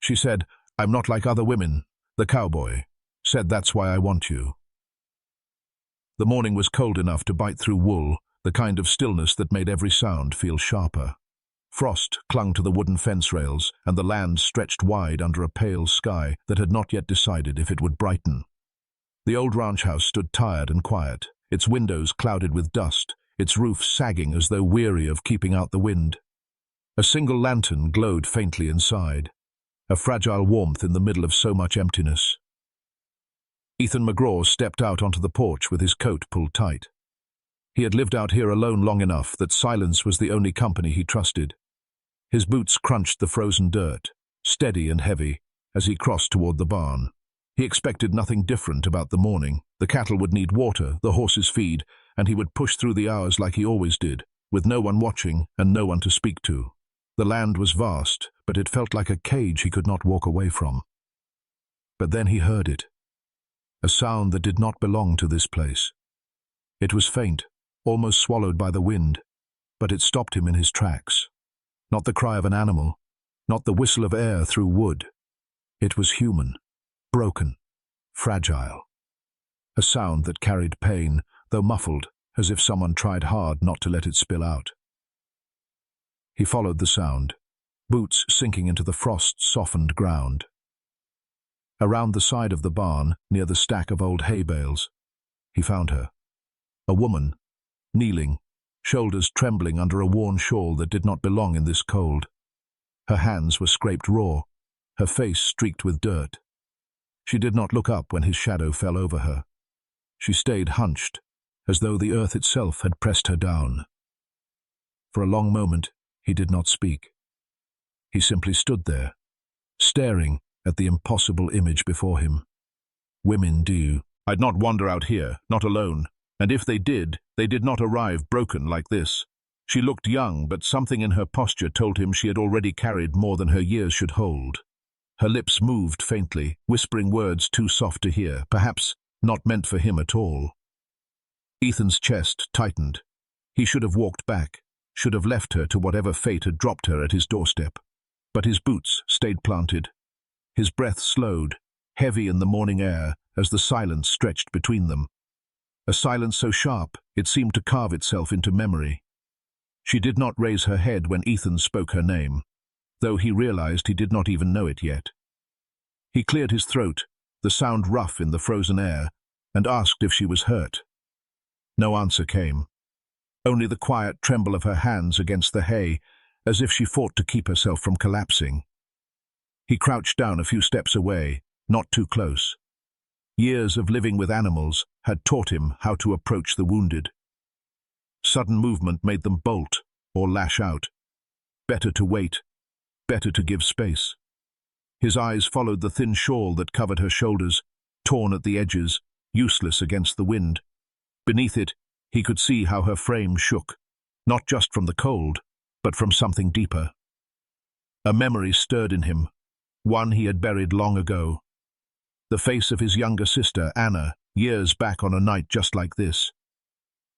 She said, "I'm not like other women." The cowboy said, "That's why I want you." The morning was cold enough to bite through wool, the kind of stillness that made every sound feel sharper. Frost clung to the wooden fence rails, and the land stretched wide under a pale sky that had not yet decided if it would brighten. The old ranch house stood tired and quiet, its windows clouded with dust, its roof sagging as though weary of keeping out the wind. A single lantern glowed faintly inside, a fragile warmth in the middle of so much emptiness. Ethan McGraw stepped out onto the porch with his coat pulled tight. He had lived out here alone long enough that silence was the only company he trusted. His boots crunched the frozen dirt, steady and heavy, as he crossed toward the barn. He expected nothing different about the morning. The cattle would need water, the horses feed, and he would push through the hours like he always did, with no one watching and no one to speak to. The land was vast, but it felt like a cage he could not walk away from. But then he heard it. A sound that did not belong to this place. It was faint, almost swallowed by the wind, but it stopped him in his tracks. Not the cry of an animal, not the whistle of air through wood. It was human, broken, fragile. A sound that carried pain, though muffled, as if someone tried hard not to let it spill out. He followed the sound, boots sinking into the frost-softened ground. Around the side of the barn, near the stack of old hay bales, he found her. A woman, kneeling, shoulders trembling under a worn shawl that did not belong in this cold. Her hands were scraped raw, her face streaked with dirt. She did not look up when his shadow fell over her. She stayed hunched, as though the earth itself had pressed her down. For a long moment, he did not speak. He simply stood there, staring at the impossible image before him. Women do. I'd not wander out here, not alone. And if they did not arrive broken like this. She looked young, but something in her posture told him she had already carried more than her years should hold. Her lips moved faintly, whispering words too soft to hear, perhaps not meant for him at all. Ethan's chest tightened. He should have walked back, should have left her to whatever fate had dropped her at his doorstep. But his boots stayed planted. His breath slowed, heavy in the morning air, as the silence stretched between them. A silence so sharp, it seemed to carve itself into memory. She did not raise her head when Ethan spoke her name, though he realized he did not even know it yet. He cleared his throat, the sound rough in the frozen air, and asked if she was hurt. No answer came. Only the quiet tremble of her hands against the hay, as if she fought to keep herself from collapsing. He crouched down a few steps away, not too close. Years of living with animals had taught him how to approach the wounded. Sudden movement made them bolt or lash out. Better to wait, better to give space. His eyes followed the thin shawl that covered her shoulders, torn at the edges, useless against the wind. Beneath it, he could see how her frame shook, not just from the cold, but from something deeper. A memory stirred in him, one he had buried long ago. The face of his younger sister, Anna, years back on a night just like this.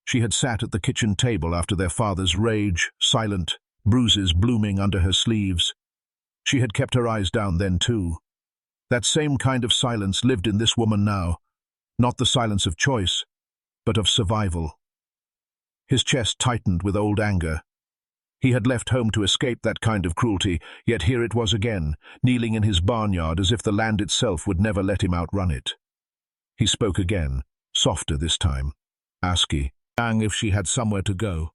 She had sat at the kitchen table after their father's rage, silent, bruises blooming under her sleeves. She had kept her eyes down then too. That same kind of silence lived in this woman now, not the silence of choice, but of survival. His chest tightened with old anger. He had left home to escape that kind of cruelty, yet here it was again, kneeling in his barnyard as if the land itself would never let him outrun it. He spoke again, softer this time, asking if she had somewhere to go,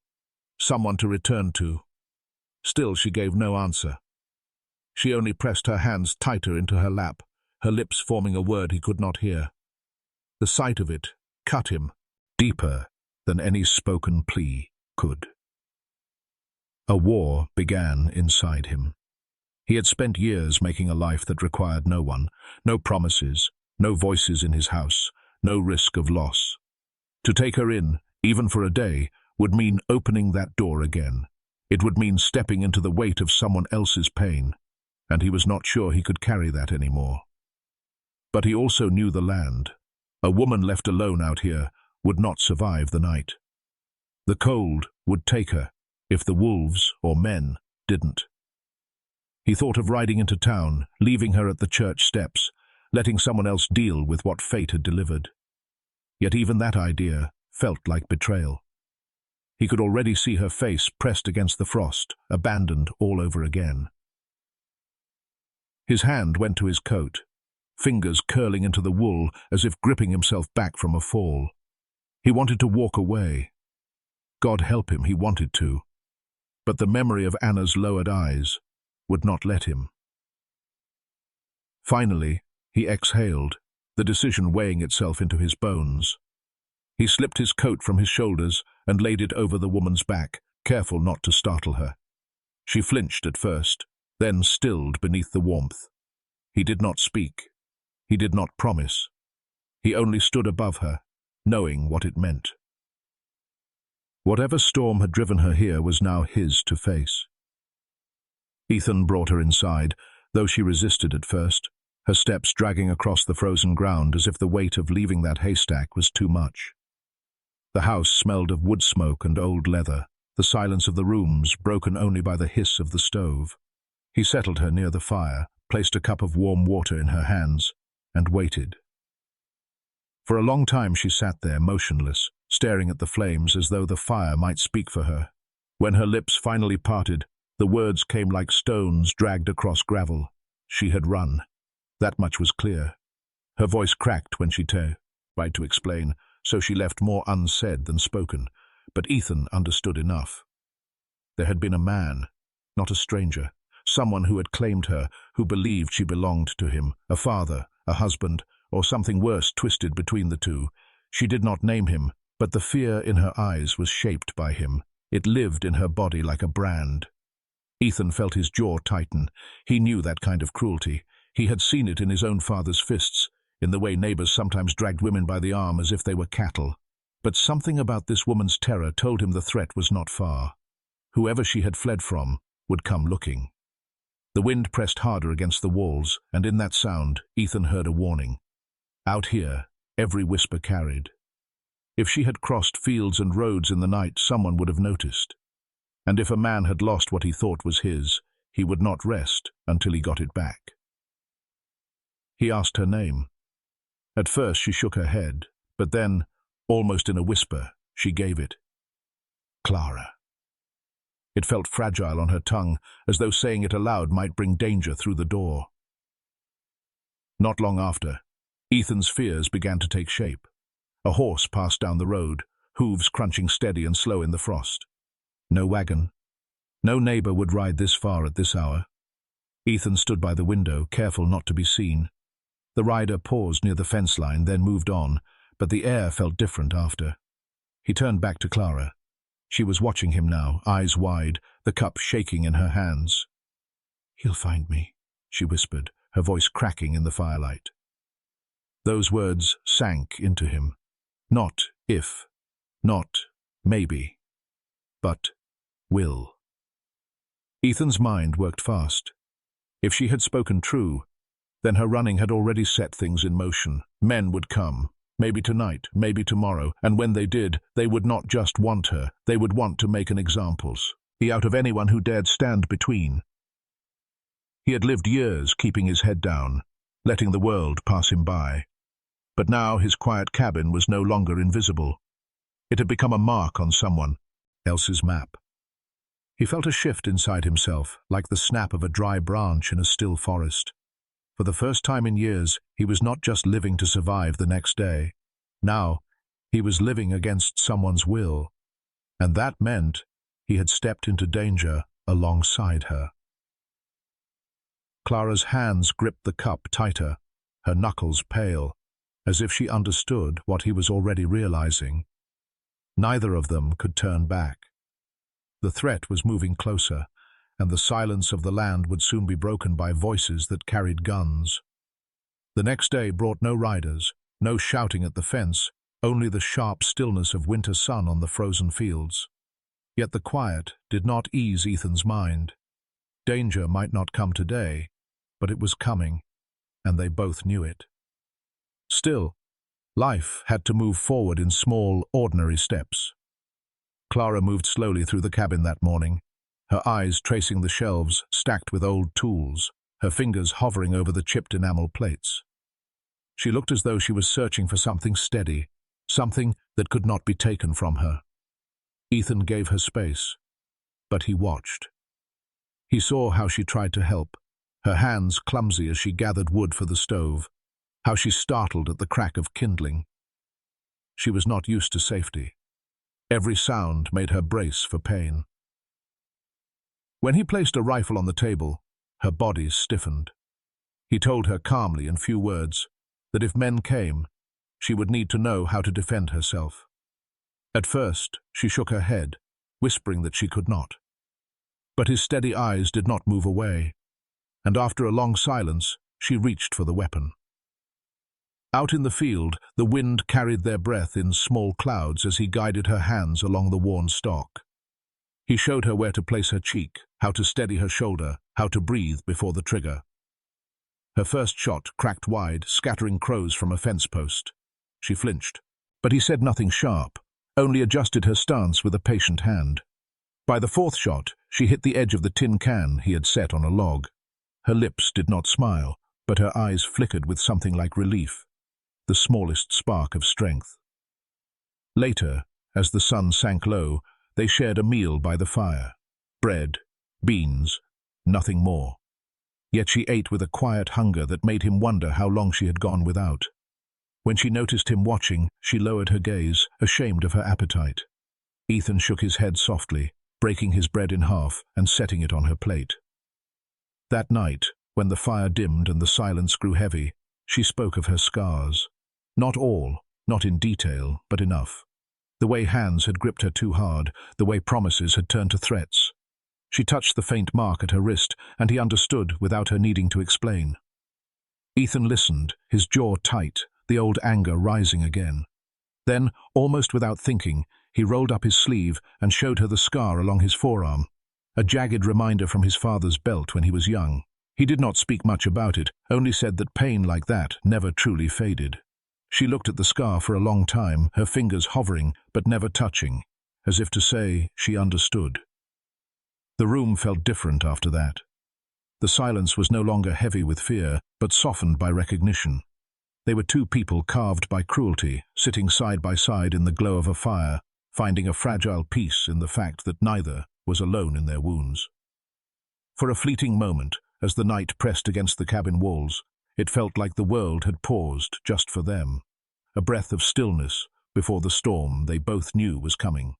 someone to return to. Still she gave no answer. She only pressed her hands tighter into her lap, her lips forming a word he could not hear. The sight of it cut him, deeper than any spoken plea could. A war began inside him. He had spent years making a life that required no one, no promises, no voices in his house, no risk of loss. To take her in, even for a day, would mean opening that door again. It would mean stepping into the weight of someone else's pain, and he was not sure he could carry that anymore. But he also knew the land. A woman left alone out here would not survive the night. The cold would take her, if the wolves or men didn't. He thought of riding into town, leaving her at the church steps, letting someone else deal with what fate had delivered. Yet even that idea felt like betrayal. He could already see her face pressed against the frost, abandoned all over again. His hand went to his coat, fingers curling into the wool as if gripping himself back from a fall. He wanted to walk away. God help him, he wanted to. But the memory of Anna's lowered eyes would not let him. Finally, he exhaled, the decision weighing itself into his bones. He slipped his coat from his shoulders and laid it over the woman's back, careful not to startle her. She flinched at first, then stilled beneath the warmth. He did not speak. He did not promise. He only stood above her, knowing what it meant. Whatever storm had driven her here was now his to face. Ethan brought her inside, though she resisted at first, her steps dragging across the frozen ground as if the weight of leaving that haystack was too much. The house smelled of wood smoke and old leather, the silence of the rooms broken only by the hiss of the stove. He settled her near the fire, placed a cup of warm water in her hands, and waited. For a long time she sat there, motionless, staring at the flames as though the fire might speak for her. When her lips finally parted, the words came like stones dragged across gravel. She had run. That much was clear. Her voice cracked when she tried to explain, so she left more unsaid than spoken, but Ethan understood enough. There had been a man, not a stranger, someone who had claimed her, who believed she belonged to him, a father, a husband, or something worse twisted between the two. She did not name him, but the fear in her eyes was shaped by him. It lived in her body like a brand. Ethan felt his jaw tighten. He knew that kind of cruelty. He had seen it in his own father's fists, in the way neighbors sometimes dragged women by the arm as if they were cattle. But something about this woman's terror told him the threat was not far. Whoever she had fled from would come looking. The wind pressed harder against the walls, and in that sound, Ethan heard a warning. Out here, every whisper carried. If she had crossed fields and roads in the night, someone would have noticed. And if a man had lost what he thought was his, he would not rest until he got it back. He asked her name. At first she shook her head, but then, almost in a whisper, she gave it. Clara. It felt fragile on her tongue, as though saying it aloud might bring danger through the door. Not long after, Ethan's fears began to take shape. A horse passed down the road, hooves crunching steady and slow in the frost. No wagon. No neighbor would ride this far at this hour. Ethan stood by the window, careful not to be seen. The rider paused near the fence line, then moved on, but the air felt different after. He turned back to Clara. She was watching him now, eyes wide, the cup shaking in her hands. "He'll find me," she whispered, her voice cracking in the firelight. Those words sank into him. Not if, not maybe, but will. Ethan's mind worked fast. If she had spoken true, then her running had already set things in motion. Men would come, maybe tonight, maybe tomorrow, and when they did, they would not just want her, they would want to make an examples out of anyone who dared stand between. He had lived years keeping his head down, letting the world pass him by. But now his quiet cabin was no longer invisible. It had become a mark on someone else's map. He felt a shift inside himself, like the snap of a dry branch in a still forest. For the first time in years, he was not just living to survive the next day. Now, he was living against someone's will. And that meant he had stepped into danger alongside her. Clara's hands gripped the cup tighter, her knuckles pale, as if she understood what he was already realizing. Neither of them could turn back. The threat was moving closer, and the silence of the land would soon be broken by voices that carried guns. The next day brought no riders, no shouting at the fence, only the sharp stillness of winter sun on the frozen fields. Yet the quiet did not ease Ethan's mind. Danger might not come today, but it was coming, and they both knew it. Still, life had to move forward in small, ordinary steps. Clara moved slowly through the cabin that morning, her eyes tracing the shelves stacked with old tools, her fingers hovering over the chipped enamel plates. She looked as though she was searching for something steady, something that could not be taken from her. Ethan gave her space, but he watched. He saw how she tried to help, her hands clumsy as she gathered wood for the stove, how she startled at the crack of kindling. She was not used to safety. Every sound made her brace for pain. When he placed a rifle on the table, her body stiffened. He told her calmly in few words that if men came, she would need to know how to defend herself. At first, she shook her head, whispering that she could not. But his steady eyes did not move away, and after a long silence, she reached for the weapon. Out in the field, the wind carried their breath in small clouds as he guided her hands along the worn stock. He showed her where to place her cheek, how to steady her shoulder, how to breathe before the trigger. Her first shot cracked wide, scattering crows from a fence post. She flinched, but he said nothing sharp, only adjusted her stance with a patient hand. By the fourth shot, she hit the edge of the tin can he had set on a log. Her lips did not smile, but her eyes flickered with something like relief, the smallest spark of strength. Later, as the sun sank low, they shared a meal by the fire. Bread, beans, nothing more. Yet she ate with a quiet hunger that made him wonder how long she had gone without. When she noticed him watching, she lowered her gaze, ashamed of her appetite. Ethan shook his head softly, breaking his bread in half and setting it on her plate. That night, when the fire dimmed and the silence grew heavy, she spoke of her scars. Not all, not in detail, but enough. The way hands had gripped her too hard, the way promises had turned to threats. She touched the faint mark at her wrist, and he understood without her needing to explain. Ethan listened, his jaw tight, the old anger rising again. Then, almost without thinking, he rolled up his sleeve and showed her the scar along his forearm, a jagged reminder from his father's belt when he was young. He did not speak much about it, only said that pain like that never truly faded. She looked at the scar for a long time, her fingers hovering but never touching, as if to say she understood. The room felt different after that. The silence was no longer heavy with fear, but softened by recognition. They were two people carved by cruelty, sitting side by side in the glow of a fire, finding a fragile peace in the fact that neither was alone in their wounds. For a fleeting moment, as the night pressed against the cabin walls, it felt like the world had paused just for them, a breath of stillness before the storm they both knew was coming.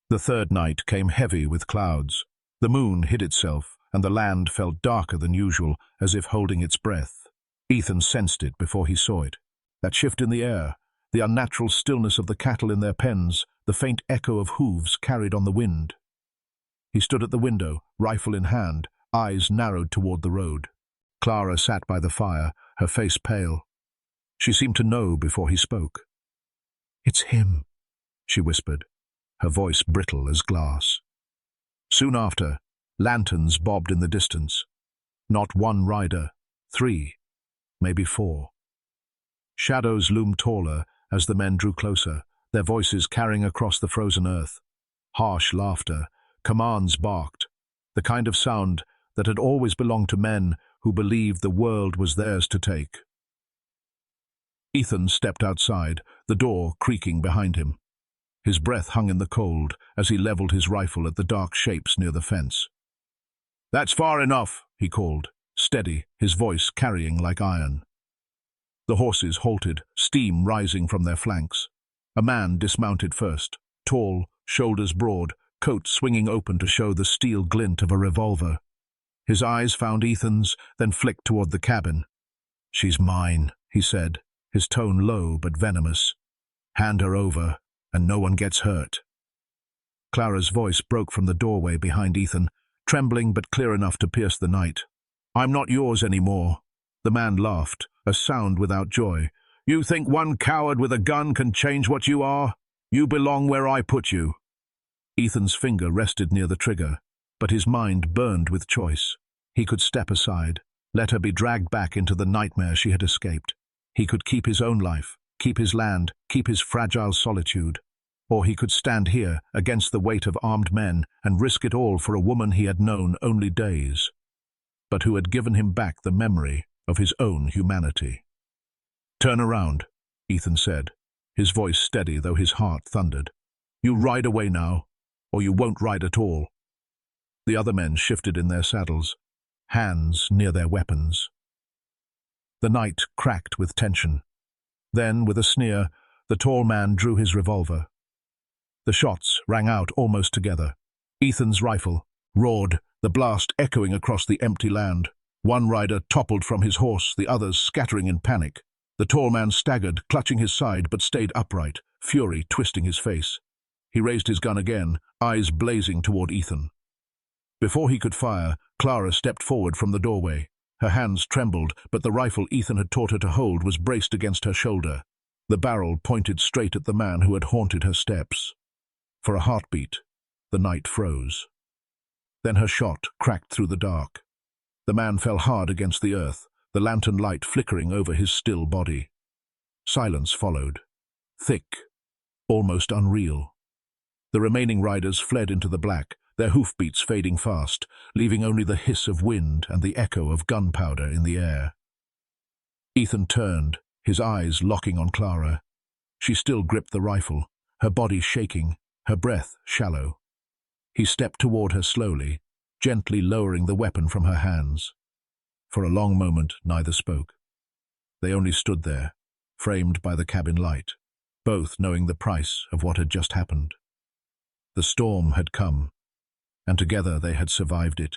The third night came heavy with clouds. The moon hid itself, and the land felt darker than usual, as if holding its breath. Ethan sensed it before he saw it. That shift in the air, the unnatural stillness of the cattle in their pens, the faint echo of hooves carried on the wind. He stood at the window, rifle in hand, eyes narrowed toward the road. Clara sat by the fire, her face pale. She seemed to know before he spoke. "It's him," she whispered, her voice brittle as glass. Soon after, lanterns bobbed in the distance. Not one rider, 3, maybe 4. Shadows loomed taller as the men drew closer, their voices carrying across the frozen earth. Harsh laughter, commands barked, the kind of sound that had always belonged to men who believed the world was theirs to take. Ethan stepped outside, the door creaking behind him. His breath hung in the cold as he leveled his rifle at the dark shapes near the fence. "That's far enough," he called, steady, his voice carrying like iron. The horses halted, steam rising from their flanks. A man dismounted first, tall, shoulders broad, coat swinging open to show the steel glint of a revolver. His eyes found Ethan's, then flicked toward the cabin. "She's mine," he said, his tone low but venomous. "Hand her over, and no one gets hurt." Clara's voice broke from the doorway behind Ethan, trembling but clear enough to pierce the night. "I'm not yours anymore." The man laughed, a sound without joy. "You think one coward with a gun can change what you are? You belong where I put you." Ethan's finger rested near the trigger, but his mind burned with choice. He could step aside, let her be dragged back into the nightmare she had escaped. He could keep his own life, keep his land, keep his fragile solitude. or he could stand here against the weight of armed men and risk it all for a woman he had known only days, but who had given him back the memory of his own humanity. "Turn around," Ethan said, his voice steady though his heart thundered. "You ride away now, or you won't ride at all." The other men shifted in their saddles, hands near their weapons. The night cracked with tension. Then, with a sneer, the tall man drew his revolver. The shots rang out almost together. Ethan's rifle roared, the blast echoing across the empty land. One rider toppled from his horse, the others scattering in panic. The tall man staggered, clutching his side, but stayed upright, fury twisting his face. He raised his gun again, eyes blazing toward Ethan. Before he could fire, Clara stepped forward from the doorway. Her hands trembled, but the rifle Ethan had taught her to hold was braced against her shoulder. The barrel pointed straight at the man who had haunted her steps. For a heartbeat, the night froze. Then her shot cracked through the dark. The man fell hard against the earth, the lantern light flickering over his still body. Silence followed, thick, almost unreal. The remaining riders fled into the black, their hoofbeats fading fast, leaving only the hiss of wind and the echo of gunpowder in the air. Ethan turned, his eyes locking on Clara. She still gripped the rifle, her body shaking, her breath shallow. He stepped toward her slowly, gently lowering the weapon from her hands. For a long moment, neither spoke. They only stood there, framed by the cabin light, both knowing the price of what had just happened. The storm had come, and together they had survived it,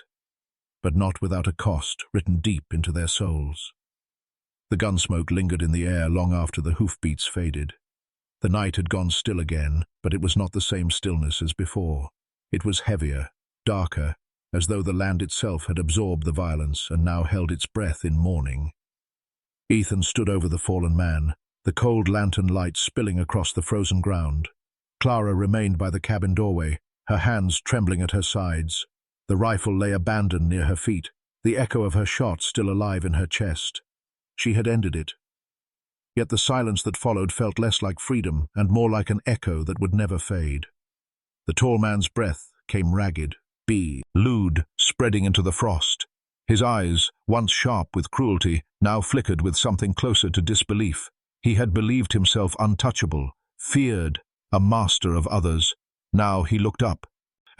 but not without a cost written deep into their souls. The gunsmoke lingered in the air long after the hoofbeats faded. The night had gone still again, but it was not the same stillness as before. It was heavier, darker, as though the land itself had absorbed the violence and now held its breath in mourning. Ethan stood over the fallen man, the cold lantern light spilling across the frozen ground. Clara remained by the cabin doorway, her hands trembling at her sides. The rifle lay abandoned near her feet, the echo of her shot still alive in her chest. She had ended it. Yet the silence that followed felt less like freedom and more like an echo that would never fade. The tall man's breath came ragged, lewd, spreading into the frost. His eyes, once sharp with cruelty, now flickered with something closer to disbelief. He had believed himself untouchable, feared, a master of others. Now he looked up,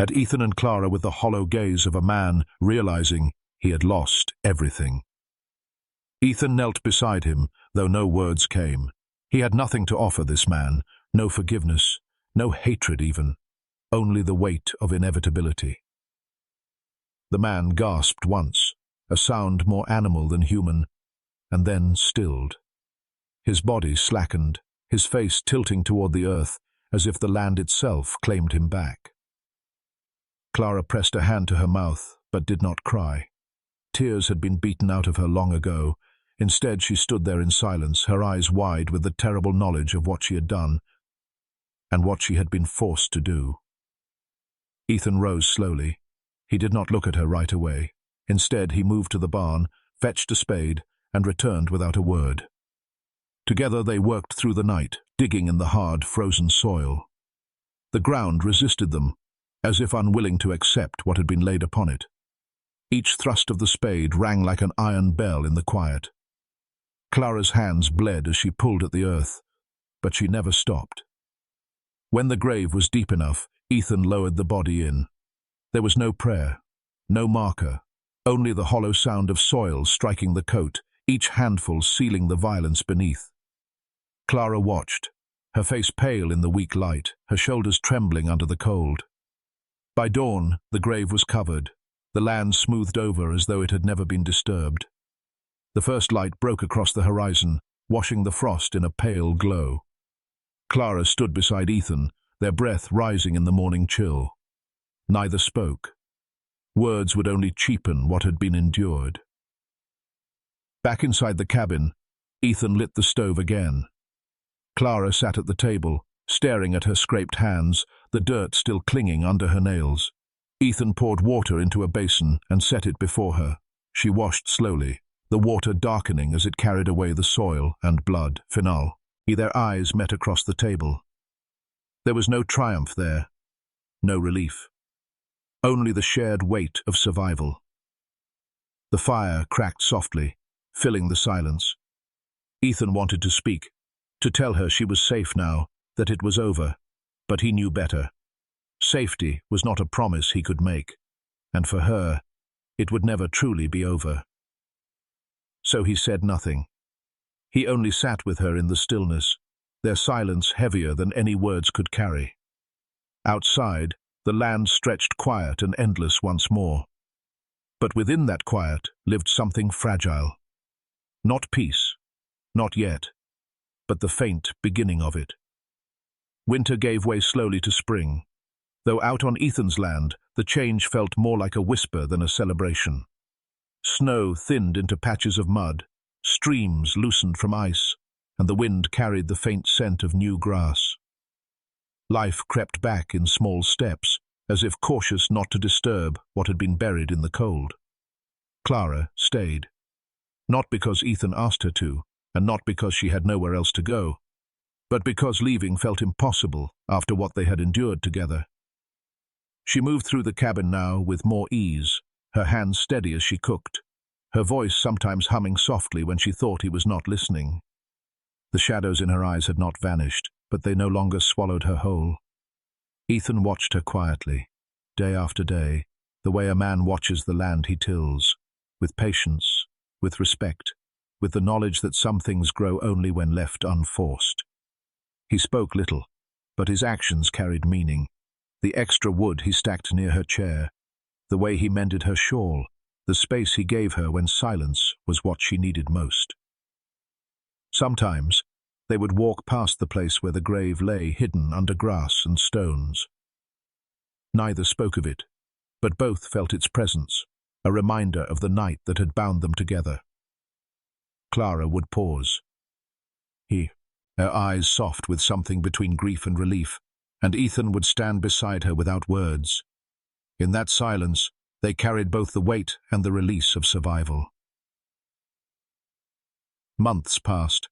at Ethan and Clara with the hollow gaze of a man realizing he had lost everything. Ethan knelt beside him, though no words came. He had nothing to offer this man, no forgiveness, no hatred even, only the weight of inevitability. The man gasped once, a sound more animal than human, and then stilled. His body slackened, his face tilting toward the earth, as if the land itself claimed him back. Clara pressed a hand to her mouth, but did not cry. Tears had been beaten out of her long ago. Instead, she stood there in silence, her eyes wide with the terrible knowledge of what she had done, and what she had been forced to do. Ethan rose slowly. He did not look at her right away. Instead, he moved to the barn, fetched a spade, and returned without a word. Together they worked through the night, digging in the hard, frozen soil. The ground resisted them, as if unwilling to accept what had been laid upon it. Each thrust of the spade rang like an iron bell in the quiet. Clara's hands bled as she pulled at the earth, but she never stopped. When the grave was deep enough, Ethan lowered the body in. There was no prayer, no marker, only the hollow sound of soil striking the coat, each handful sealing the violence beneath. Clara watched, her face pale in the weak light, her shoulders trembling under the cold. By dawn, the grave was covered, the land smoothed over as though it had never been disturbed. The first light broke across the horizon, washing the frost in a pale glow. Clara stood beside Ethan, their breath rising in the morning chill. Neither spoke. Words would only cheapen what had been endured. Back inside the cabin, Ethan lit the stove again. Clara sat at the table, staring at her scraped hands, the dirt still clinging under her nails. Ethan poured water into a basin and set it before her. She washed slowly, the water darkening as it carried away the soil and blood. Their eyes met across the table. There was no triumph there, no relief. Only the shared weight of survival. The fire cracked softly, filling the silence. Ethan wanted to speak, to tell her she was safe now, that it was over, but he knew better. Safety was not a promise he could make, and for her, it would never truly be over. So he said nothing. He only sat with her in the stillness, their silence heavier than any words could carry. Outside, the land stretched quiet and endless once more. But within that quiet lived something fragile. Not peace, not yet, but the faint beginning of it. Winter gave way slowly to spring, though out on Ethan's land the change felt more like a whisper than a celebration. Snow thinned into patches of mud, streams loosened from ice, and the wind carried the faint scent of new grass. Life crept back in small steps, as if cautious not to disturb what had been buried in the cold. Clara stayed. Not because Ethan asked her to, and not because she had nowhere else to go, but because leaving felt impossible after what they had endured together. She moved through the cabin now with more ease, her hands steady as she cooked, her voice sometimes humming softly when she thought he was not listening. The shadows in her eyes had not vanished, but they no longer swallowed her whole. Ethan watched her quietly, day after day, the way a man watches the land he tills, with patience, with respect, with the knowledge that some things grow only when left unforced. He spoke little, but his actions carried meaning. The extra wood he stacked near her chair, the way he mended her shawl, the space he gave her when silence was what she needed most. Sometimes they would walk past the place where the grave lay hidden under grass and stones. Neither spoke of it, but both felt its presence, a reminder of the night that had bound them together. Clara would pause. Her eyes soft with something between grief and relief, and Ethan would stand beside her without words. In that silence, they carried both the weight and the release of survival. Months passed,